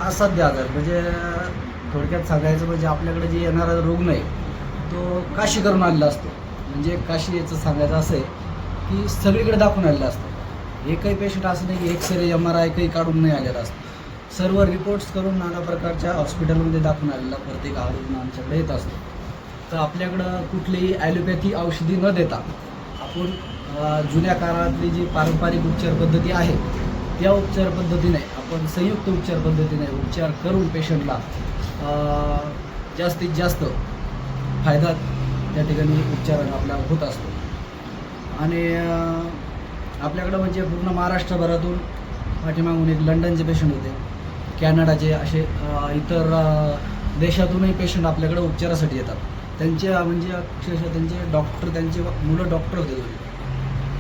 असाध्य आजार म्हणजे थोडक्यात सांगायचं म्हणजे आपल्याकडे जे येणारा रुग्ण आहे तो काशी करून आलेला असतो. म्हणजे काशी याचं सांगायचं असं आहे की सगळीकडे दाखवून आलेलं असतं. एकही पेशंट असं नाही की एक्सरे MRI काही काढून नाही आलेला असतो. सर्व रिपोर्ट्स करून नाना प्रकारच्या हॉस्पिटलमध्ये दाखवून आलेला प्रत्येक हा रुग्ण आमच्याकडे येत असतो. तर आपल्याकडं कुठलीही ॲलोपॅथी औषधी न देता आपण जुन्या काळातली जी पारंपरिक उपचार पद्धती आहे त्या उपचार पद्धतीने आपण संयुक्त उपचार पद्धतीने उपचार करून पेशंटला जास्तीत जास्त फायदा त्या ठिकाणी उपचारांना आपला होत असतो. आणि आपल्याकडं म्हणजे पूर्ण महाराष्ट्रभरातून पाठीमागून एक लंडनचे पेशंट होते, कॅनडाचे असे इतर देशातूनही पेशंट आपल्याकडे उपचारासाठी येतात. त्यांचे म्हणजे अक्षरशः त्यांचे मुलं डॉक्टर होते दोन्ही.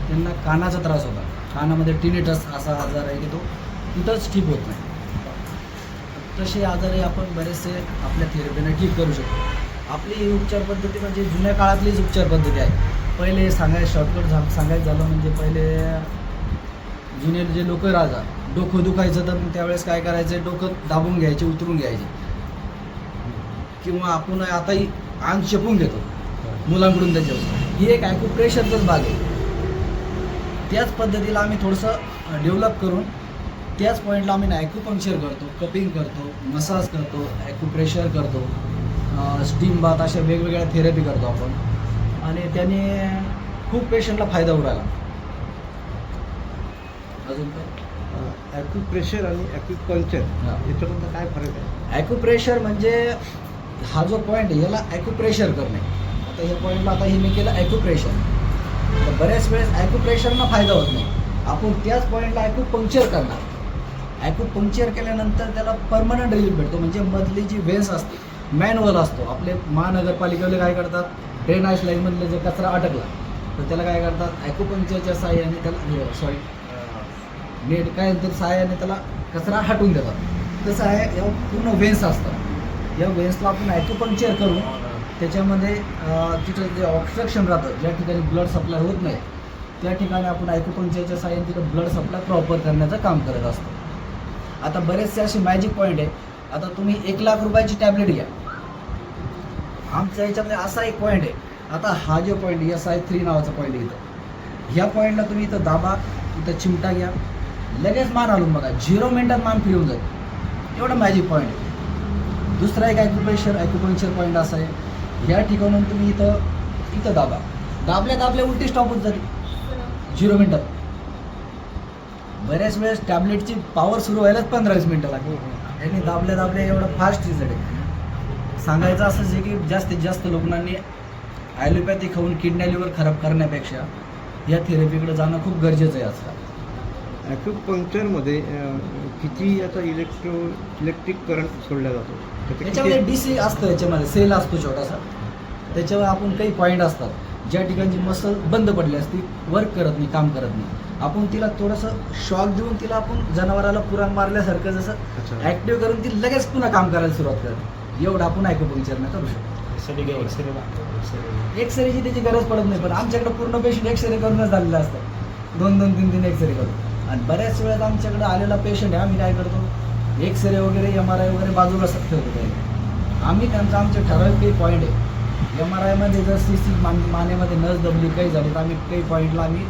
त्यांना कानाचा त्रास होता, कानामध्ये टिनिटस असा आजार आहे की तो कुठंच ठीक होत नाही. तसे आजारही आपण बरेचसे आपल्या थेरपीने ठीक करू शकतो. आपली ही उपचार पद्धती म्हणजे जुन्या काळातलीच उपचार पद्धती आहे. पहिले शॉर्टकट सांगायचं झालं म्हणजे पहिले जुने जे लोक राजा डोकं दुखायचं तर त्यावेळेस काय करायचं, डोकं दाबून घ्यायचे, उतरून घ्यायचे, किंवा आपण आताही अंग शेपून घेतो मुलांकडून त्याच्यावर. ही एक ॲक्युप्रेशरचाच भाग आहे. त्याच पद्धतीला आम्ही थोडंसं डेव्हलप करून त्याच पॉईंटला आम्ही ॲक्युपंक्चर करतो, कपिंग करतो, मसाज करतो, ॲक्युप्रेशर करतो, स्टीम बाथ अशा वेगवेगळ्या थेरपी करतो आपण. आणि त्याने खूप पेशंटला फायदा होऊ राहिला. अजून काय? ॲक्युप्रेशर आणि ॲक्युपंक्चर याच्याबद्दल काय फरक आहे? ॲक्युप्रेशर म्हणजे हा जो पॉईंट आहे याला ॲक्युप्रेशर करणे. आता ह्या पॉईंटला आता हे मी केलं ॲक्युप्रेशर. तर बऱ्याच वेळेस ॲक्युप्रेशरनं फायदा होत नाही, आपण त्याच पॉईंटला ॲक्युपंक्चर करणार. ॲक्युपंक्चर केल्यानंतर त्याला परमनंट रिलीफ भेटतो. म्हणजे मधली जी वेन्स असते, मॅनवल असतो, आपले महानगरपालिकेवाले काय करतात, ड्रेनेज लाईनमधले जर कचरा अटकला तर त्याला काय करतात, ॲक्युपंक्चरच्या साहाय्याने त्याला नेट काय तर साहाय्याने त्याला कचरा हटवून देतात. तसं आहे, या पूर्ण वेन्स असतात, या वेन्सला आपण ॲक्युपंक्चर करून त्याच्यामध्ये तिथं जे ऑब्स्ट्रक्शन राहतं, ज्या ठिकाणी ब्लड सप्लाय होत नाही त्या ठिकाणी आपण ॲक्युपंक्चरच्या साहाय्याने तिथं ब्लड सप्लाय प्रॉपर करण्याचं काम करत असतो. आता बरेचसे असे मॅजिक पॉईंट आहे. आता तुम्ही 1,00,000 रुपयाची टॅबलेट घ्या, आमच्या याच्यामध्ये असा एक पॉईंट आहे. आता हा जो पॉईंट SI3 नावाचा पॉईंट आहे इथं, ह्या पॉईंटला तुम्ही इथं दाबा, इथं चिमटा घ्या, लगेच मान हलवून बघा, 0 मिनिटात मान फिरवून जाईल. एवढं मॅजिक पॉईंट आहे. दुसरा एक ॲक्युपंक्चर पॉईंट असा आहे, ह्या ठिकाणून तुम्ही इथं दाबा, दाबल्या उलटी स्टॉप होत झाली 0 मिनिटात. बऱ्याच वेळेस टॅबलेटची पॉवर सुरू व्हायलाच 15-20 मिनिटं लागली. यांनी दाबल्या एवढं फास्ट रिझल्ट आहे. सांगायचं असंच आहे की जास्तीत जास्त लोकांनी ॲलोपॅथी खाऊन किडनी लिव्हर खराब करण्यापेक्षा या थेरपीकडे जाणं खूप गरजेचं आहे आजकाल. ॲक्युपंक्चरमध्ये किती याचा इलेक्ट्रिक करंट सोडला जातो? त्याच्यामध्ये DC असतं, याच्यामध्ये सेल असतो छोटासा, त्याच्यावर आपण काही पॉईंट असतात ज्या ठिकाणची मसल बंद पडली असती, वर्क करत नाही, काम करत नाही, आपण तिला थोडंसं शॉक देऊन तिला आपण जनावराला पुराण मारल्यासारखं जसं ॲक्टिव्ह करून ती लगेच पुन्हा काम करायला सुरुवात करते. एवढं आपण ॲक्युपंक्चरनं करू शकतो. एक्सरेची त्याची गरज पडत नाही, पण आमच्याकडे पूर्ण पेशंट एक्सरे करूनच झालेलं असतं, 2-2, 3-3 एक्सरे करून. आणि बऱ्याच वेळेस आमच्याकडे आलेला पेशंट आहे, आम्ही काय करतो, एक्सरे वगैरे MRI वगैरे बाजूला ठेवतो. आम्ही आमचे ठराविक काही पॉईंट आहे. MRIमध्ये जर CC मानेमध्ये नस दबली काही झाली तर आम्ही काही पॉईंटला आम्ही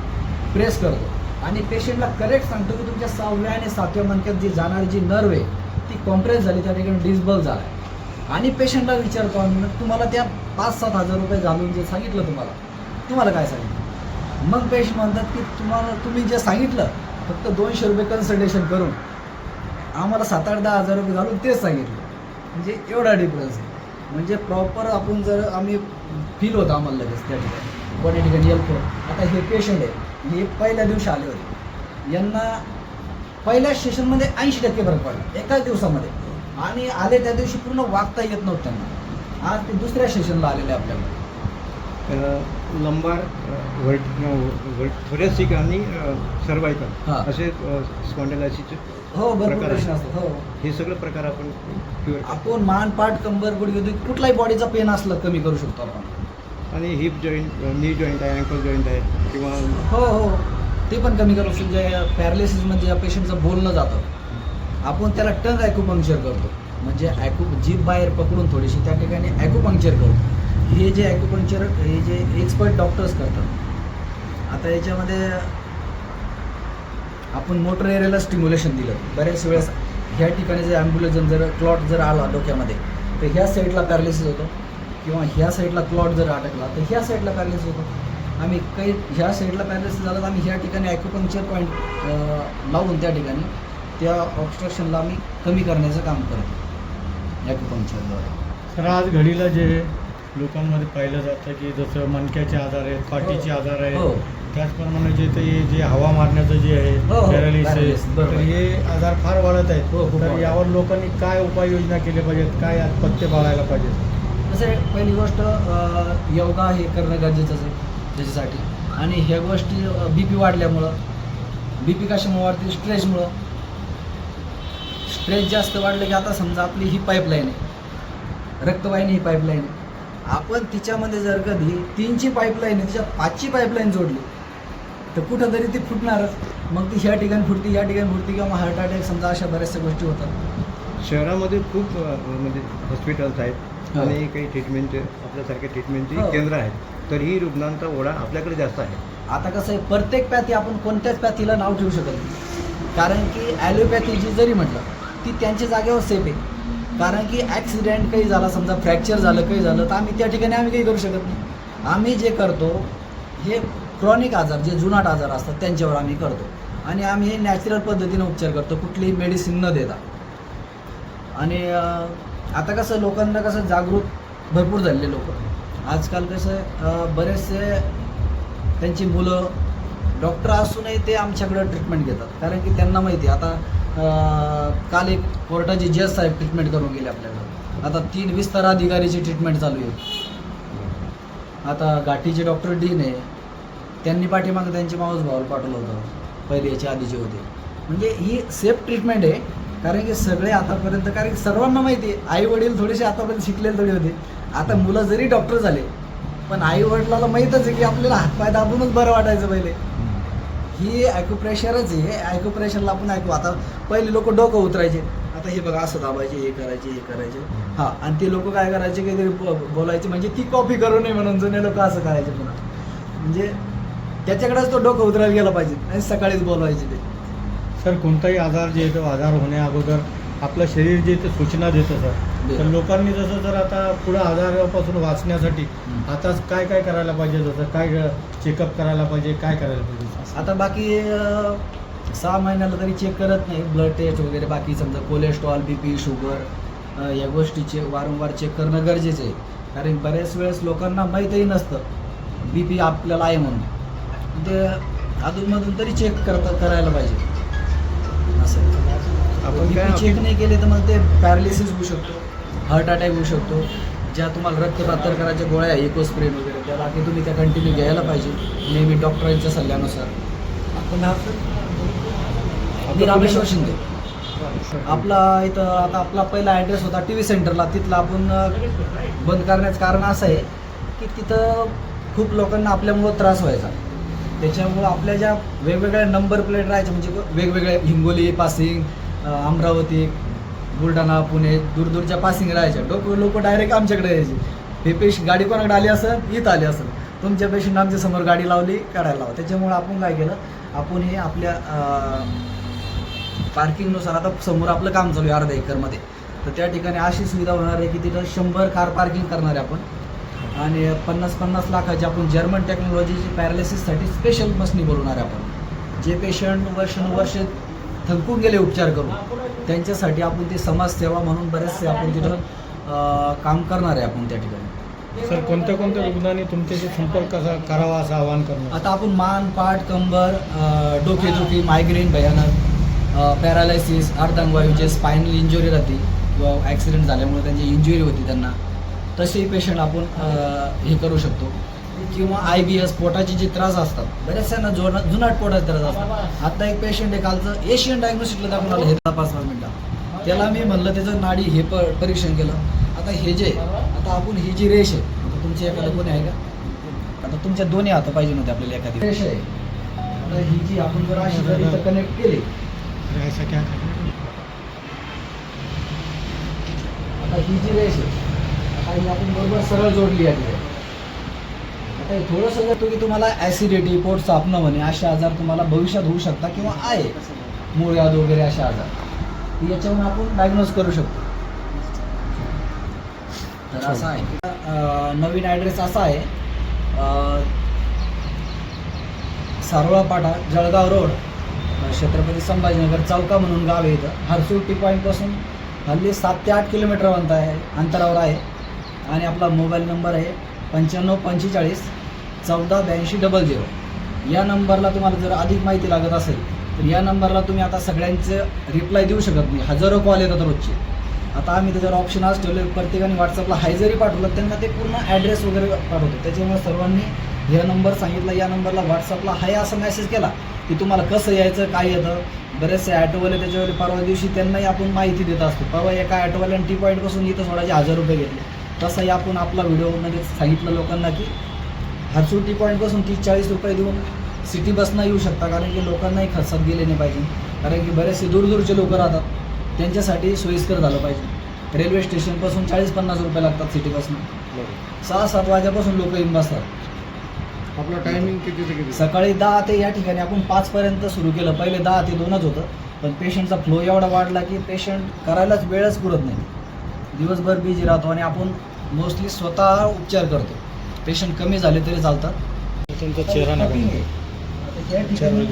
प्रेस करतो आणि पेशंटला करेक्ट सांगतो की तुमच्या 6व्या आणि 7व्या मणक्यात जी जाणारी जी नर्व आहे ती कॉम्प्रेस झाली, त्या ठिकाणी डिस्बल झाला आहे. आणि पेशंटला विचारतो आम्ही, तुम्हाला त्या 5-7 हजार रुपये घालून जे सांगितलं तुम्हाला काय सांगितलं? मग पेशंट म्हणतात की तुम्ही जे सांगितलं फक्त 200 रुपये कन्सल्टेशन करून आम्हाला 7-8-10 हजार रुपये घालून तेच सांगितलं. म्हणजे एवढा डिफरन्स आहे. म्हणजे प्रॉपर आपण जर आम्ही फील होतं आम्हाला लगेच त्या ठिकाणी कोण्या ठिकाणी येतो. आता हे पेशंट आहे, हे पहिल्या दिवशी आले होते, यांना पहिल्या सेशनमध्ये 80% फरक पडला एकाच दिवसामध्ये, आणि आले त्या दिवशी पूर्ण वागता येत नव्हतं त्यांना. आज ते दुसऱ्या सेशनला आलेले आपल्याकडे. लंबार, थोरॅसिक आणि सर्वायकल असे स्पॉन्डिलायसिसचे भरपूर प्रश्न असतात. हे सगळं प्रकार आपण मान, पाठ, कंबर, गुडघे कुठलाही बॉडीचा पेन असलं कमी करू शकतो आपण. आणि हिप जॉईंट, नी जॉईंट आहे, अँकल जॉईंट आहे किंवा ते पण कमी करू शकतो. पॅरालिसिसमध्ये या पेशंटचं बोलणं जातं, आपण त्याला टंग ॲक्युपंक्चर करतो, म्हणजे जीभ बाहेर पकडून थोडीशी त्या ठिकाणी ॲक्युपंक्चर करतो. हे जे ॲक्युपंक्चर हे जे एक्सपर्ट डॉक्टर्स करतात. आता याच्यामध्ये आपण मोटर एरियाला स्टिम्युलेशन दिलं. बऱ्याच वेळेस ह्या ठिकाणी जर ॲम्ब्युलन्स जर क्लॉट जर आला डोक्यामध्ये तर ह्या साईडला पॅरालिसिस होतो, किंवा ह्या साईडला क्लॉट जर अटकला तर ह्या साईडला पॅरालिसिस होतो. आम्ही काही ह्या साईडला पॅरालिसिस झाला तर आम्ही ह्या ठिकाणी ॲक्युपंक्चर पॉईंट लावून त्या ठिकाणी त्या ऑब्स्ट्रक्शनला आम्ही कमी करण्याचं काम करतो ॲक्युपंक्चरद्वारे. सर, आज घडीला जे लोकांमध्ये पाहिलं जातं की जसं मणक्याचे आजार आहेत, पाठीचे आजार आहेत, हो. त्याचप्रमाणे जे हवा मारण्याचं जे आहे हो, हो. पॅरालिसिस, Paralysis, बरोबर. तर हे आजार फार वाढत आहेत. हो, खूप तर वाढत यावर लोकांनी काय उपाययोजना केल्या पाहिजेत, काय पथ्य पाळायला पाहिजे? कसं आहे, पहिली गोष्ट योगा हे करणं गरजेचंच आहे त्याच्यासाठी. आणि ह्या गोष्टी BP वाढल्यामुळं, BP कशामुळे वाढते? स्ट्रेसमुळं. स्ट्रेस जास्त वाढलं की आता समजा आपली ही पाईपलाईन आहे, रक्तवाहिनी ही पाईपलाईन आहे, आपण तिच्यामध्ये जर कधी 3ची पाईपलाईन आहे तिच्यात 5ची पाईपलाईन जोडली तर कुठंतरी ती फुटणारच. मग ती ह्या ठिकाणी फुटती, ह्या ठिकाणी फुटती, किंवा हार्ट अटॅक समजा अशा बऱ्याचशा गोष्टी होतात. शहरामध्ये खूप म्हणजे हॉस्पिटल्स आहेत हो. आणि काही ट्रीटमेंट आपल्यासारख्या ट्रीटमेंटची हो. केंद्र आहेत, तर ही रुग्णांचा ओढा आपल्याकडे जास्त आहे. आता कसं आहे, प्रत्येक पॅथी आपण कोणत्याच पॅथीला नाव ठेवू शकत नाही. कारण की ॲलोपॅथी जी जरी म्हटलं ती त्यांच्या जागेवर सेफ आहे. कारण की ॲक्सिडेंट काही झाला, समजा फ्रॅक्चर झालं, काही झालं, तर आम्ही त्या ठिकाणी काही करू शकत नाही. आम्ही जे करतो हे क्रॉनिक आजार, जे जुनाट आजार असतात त्यांच्यावर आम्ही करतो. आणि आम्ही हे नॅचरल पद्धतीने उपचार करतो, कुठलीही मेडिसिन न देता. आणि आता कसं लोकांना कसं जागरूक भरपूर झालेले लोक आजकाल. कसं बरेचसे त्यांची मुलं डॉक्टर असूनही ते आमच्याकडं ट्रीटमेंट घेतात. कारण की त्यांना माहिती आहे, आता काल एक कोर्टाचे जज साहेब ट्रीटमेंट करून गेले आपल्याकडं. आता 3 विस्तार अधिकारीची ट्रीटमेंट चालू आहे. आता घाटीचे डॉक्टर डीन आहे, त्यांनी पाठीमागं त्यांचे माऊस भावाला पाठवलं होतं, पहिले याच्या आधीचे होते. म्हणजे ही सेफ ट्रीटमेंट आहे. कारण की सगळे आतापर्यंत, कारण की सर्वांना माहिती आहे, आई वडील थोडेसे आतापर्यंत शिकलेले थोडे होते. आता मुलं जरी डॉक्टर झाले पण आई वडिलाला माहीतच आहे की आपल्याला हातपाय दाबूनच बरं वाटायचं पहिले. ही ॲक्युप्रेशरच आहे. ॲक्युप्रेशरला आपण आता पहिले लोक डोकं उतरायचे, आता हे बघा असं दाबायचे, हे करायचे, हे करायचे. हां, आणि ते लोक काय करायचे, काहीतरी बोलायचे, म्हणजे ती कॉपी करू नये म्हणून जुने लोक असं करायचे. पुन्हा म्हणजे त्याच्याकडेच तो डोकं उतरायला गेला पाहिजे आणि सकाळीच बोलवायचे ते. सर, कोणताही आजार जे येतो, आजार होण्या अगोदर आपलं शरीर जे ते सूचना देतं सर. तर लोकांनी जसं जर आता पुढं आजारापासून वाचण्यासाठी आता काय काय करायला पाहिजे, जसं काय चेकअप करायला पाहिजे, काय करायला पाहिजे? आता बाकी 6 महिन्याला तरी चेक करत नाही, ब्लड टेस्ट वगैरे. बाकी समजा कोलेस्ट्रॉल, BP, शुगर या गोष्टीचे वारंवार चेक करणं गरजेचं आहे. कारण बऱ्याच वेळेस लोकांना माहीतही नसतं BP आपल्याला आहे म्हणून. ते अधूनमधून तरी चेक करायला पाहिजे. असं आपण काय BP चेक नाही केले तर मग ते पॅरालिसिस होऊ शकतो, हार्ट अटॅक होऊ शकतो. ज्या तुम्हाला रक्त पातळ करायच्या गोळ्या आहे, इकोस्प्रिन वगैरे, त्या बाकी तुम्ही त्या कंटिन्यू घ्यायला पाहिजे नेहमी डॉक्टरांच्या सल्ल्यानुसार. मी रामेश्वर शिंदे. आपला इथं आता आपला पहिला ॲड्रेस होता TV सेंटरला, तिथला आपण बंद करण्याचं कारण असं आहे की तिथं खूप लोकांना आपल्यामुळं त्रास व्हायचा. त्याच्यामुळं आपल्या ज्या वेगवेगळ्या नंबर प्लेट राहायच्या, म्हणजे वेगवेगळ्या हिंगोली पासिंग, अमरावती, बुलढाणा, पुणे, दूरदूरच्या पासिंग राहायच्या. लोक डायरेक्ट आमच्याकडे यायचे. हे पेशंट गाडी कोणाकडे आली असेल, इथं आली असेल, तुमच्या पेशंट आमच्या समोर गाडी लावली, काढायला लावा. त्याच्यामुळं आपण काय केलं, आपण हे आपल्या पार्किंगनुसार, आता समोर आपलं काम चालू आहे अर्ध्या एकरमध्ये, तर त्या ठिकाणी अशी सुविधा होणार आहे की तिथं 100 कार पार्किंग करणार आहे आपण. आणि 50-50 लाखाची आपण जर्मन टेक्नॉलॉजीची पॅरालिसिससाठी स्पेशल मशनी बोलवणार आहे आपण. जे पेशंट वर्षानुवर्ष थंकून गेले उपचार करून, त्यांच्यासाठी आपण ती समाजसेवा म्हणून बरेचसे आपण तिथं काम करणार आहे आपण त्या ठिकाणी. सर, कोणत्या कोणत्या रुग्णांनी तुमच्याशी संपर्क कसा करावा असं आवाहन करणार? आता आपण मान, पाठ, कंबर, डोकेदुखी, मायग्रेन भयानक, पॅरालायसिस, अर्धांगवायू, जे स्पायनल इंजुरी राहते किंवा ॲक्सिडेंट झाल्यामुळे त्यांची इंजुरी होती त्यांना, तसेही पेशंट आपण हे करू शकतो. किंवा IBS, पोटाचे जे त्रास असतात, बऱ्याचशांना जुनाट पोटाचे त्रास असतात. आता एक पेशंट आहे, कालचं एशियन डायग्नोस्टिकला दाखवून आलं, हे 5-5 मिनिटं. त्याला मी म्हणलं त्याचं नाडी हे परीक्षण केलं. आता हे जे आता आपण ही जी रेष आहे, आता तुमच्या एखादं कोणी आहे का? आता तुमच्या दोन्ही हात पाहिजे नव्हते आपल्याला एखादी रेष आहे. आता ही जी आपण जर अशी जर इथं कनेक्ट केली, आता ही जी रेष आहे आता ही आपण बरोबर सरळ जोडली आहे. आता हे थोडंसं जर तुम्हाला ॲसिडिटी, पोट सापणं म्हणे असे आजार तुम्हाला भविष्यात होऊ शकता किंवा आहे मूळव्याध वगैरे असे आजार याच्यावरून आपण डायग्नोज करू शकतो. तर असं आहे. नवीन ॲड्रेस असा आहे सारोळा पाटा, जळगाव रोड, छत्रपती संभाजीनगर चौका म्हणून गाव आहे इथं. हरसूळ टी पॉईंटपासून हल्ली 7 ते 8 किलोमीटर अंतरावर आहे. आणि आपला मोबाईल नंबर आहे 9545 148200. या नंबरला तुम्हाला जर अधिक माहिती लागत असेल तर या नंबरला तुम्ही आता सगळ्यांचं रिप्लाय देऊ शकत नाही. हजारो कॉल येतात रोजचे. आता आम्ही त्याच्यावर ऑप्शन आज ठेवले, प्रत्येकाने व्हॉट्सअपला हाय जरी पाठवलं त्यांना ते पूर्ण ॲड्रेस वगैरे पाठवतो. त्याच्यामुळे सर्वांनी हे नंबर सांगितला, या नंबरला व्हॉट्सअपला हाय असा मेसेज केला की तुम्हाला कसं यायचं, काय येतं. बरेचसे ॲटोवाले त्याच्यावर परवा दिवशी त्यांनाही आपण माहिती देत असतो. परवा एका ॲटोवाल्याने टी पॉईंटपासून इथं सोडायचे 1000 रुपये घेतले. तसंही आपण आपला व्हिडिओमध्ये सांगितलं लोकांना की हरसूळ टी पॉईंटपासून 30-40 रुपये देऊन सिटी बसनं येऊ शकता. कारण की लोकांनाही खर्चात गेले नाही पाहिजे. कारण की बरेचसे दूरदूरचे लोक राहतात, त्यांच्यासाठी सोयीस्कर झालं पाहिजे. रेल्वे स्टेशनपासून 40-50 रुपये लागतात सिटी बसनं. 6-7 वाजेपासून लोक येऊन बसतात. आपलं टायमिंग किती ते किती? सकाळी 10 ते या ठिकाणी आपण 5 पर्यंत सुरू केलं. पहिले 10 ते 2च होतं, पण पेशंटचा फ्लो एवढा वाढला की पेशंट करायलाच वेळच पुरत नाही. दिवसभर बिझी राहतो आणि आपण मोस्टली स्वतः उपचार करतो. पेशंट कमी झाले तरी चालतात. त्यांचा चेहरा आता नाही या ठिकाणी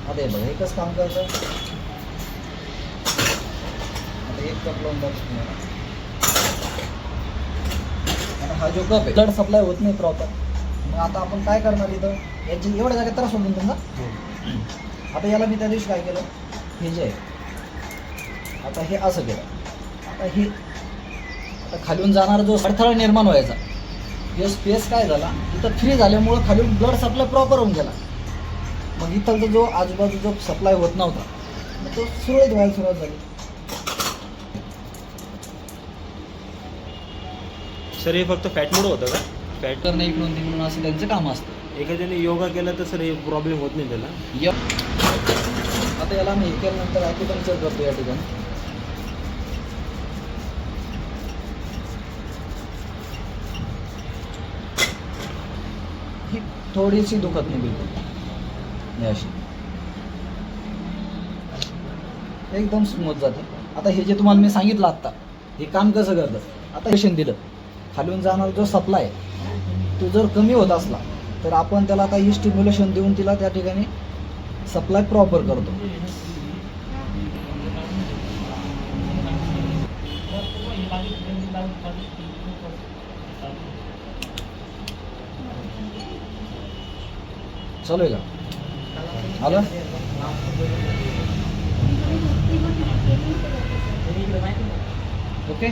आता हे बघा एकच काम करतं. आता एक कप लावून दाखवतो तुम्हाला. आता हा जो कप आहे ब्लड सप्लाय होत नाही प्रॉपर. मग आता आपण काय करणार इथं, याची एवढ्या जागेत त्रास होतो तुमचा. आता याला मी त्या दिवशी काय केलं, हे जे आहे आता हे असं केलं. आता हे आता खालून जाणारा जो अडथळा निर्माण व्हायचा, हे स्पेस काय झाला इथं फ्री झाल्यामुळं खालून ब्लड सप्लाय प्रॉपर होऊन गेला. मग इथं जो आजूबाजू जो सप्लाय होत नव्हता मग तो सुरळीत व्हायला सुरुवात झाली. सर हे फक्त फॅटमुळे होतं का? फॅट तर नाही इकडून तिकडून असं त्यांचं काम असतं. एखाद्याने योगा केला तर सर हे प्रॉब्लेम होत नाही त्याला. आता याला मी हे केल्यानंतर ॲक्युपंक्चर करतो या ठिकाणी. ही थोडीशी दुखत नाही बिलकुल, हे अशी एकदम स्मूथ जाते. आता हे जे तुम्हाला मी सांगितलं आत्ता, हे काम कसं करतं. आता पेशंट दिलं, खालून जाणारा जो सप्लाय तो जर कमी होत असला तर आपण त्याला आता ही स्टिम्युलेशन देऊन तिला त्या ठिकाणी सप्लाय प्रॉपर करतो. चालू आहे का? आलं? ओके.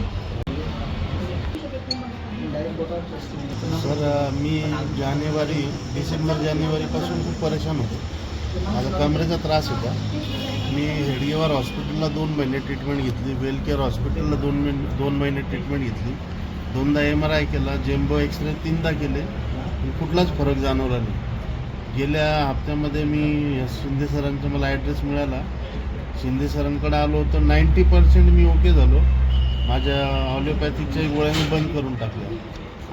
सर मी डिसेंबर जानेवारीपासून खूप परेशान होतो. माझा कमरेचा त्रास होता. मी हेडगेवार हॉस्पिटलला 2 महिने ट्रीटमेंट घेतली. वेलकेअर हॉस्पिटलला 2 महिने ट्रीटमेंट घेतली. 2दा MRI केला, जेम्बो एक्सरे 3दा केले, पण कुठलाच फरक जाणवला नाही. गेल्या हप्त्यामध्ये मी शिंदे सरांचा मला ॲड्रेस मिळाला. शिंदे सरांकडे आलो तर 90% मी ओके झालो. माझ्या ऑलिओपॅथिकच्या गोळ्या मी बंद करून टाकल्या.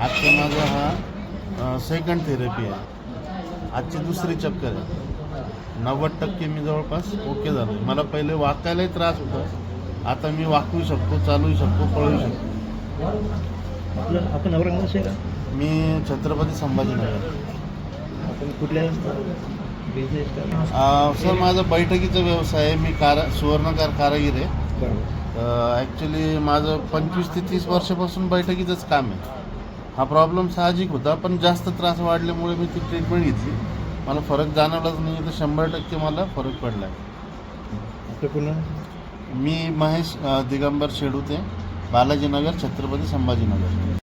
आजचा माझा हा सेकंड थेरपी आहे. आजची दुसरी चक्कर आहे. 90% मी जवळपास ओके झालो. मला पहिले वाकायलाही त्रास होता, आता मी वाकू शकतो, चालू शकतो, पळू शकतो. आपण औरंगाबाद आहे का? मी छत्रपती संभाजीनगर. आपण कुठल्या बिझनेस सर माझा बैठकीचा व्यवसाय आहे. मी सुवर्णकार कारागीर आहे. बरोबर. ॲक्च्युली माझं 25 ते 30 वर्षापासून बैठकीचंच काम आहे. हा प्रॉब्लेम साहजिक होता, पण जास्त त्रास वाढल्यामुळे मी ती ट्रीटमेंट घेतली. मला फरक जाणवलाच नाही, तर 100% मला फरक पडला आहे. आपलं पुन्हा मी महेश दिगंबर शेडूते, बालाजीनगर, छत्रपती संभाजीनगर.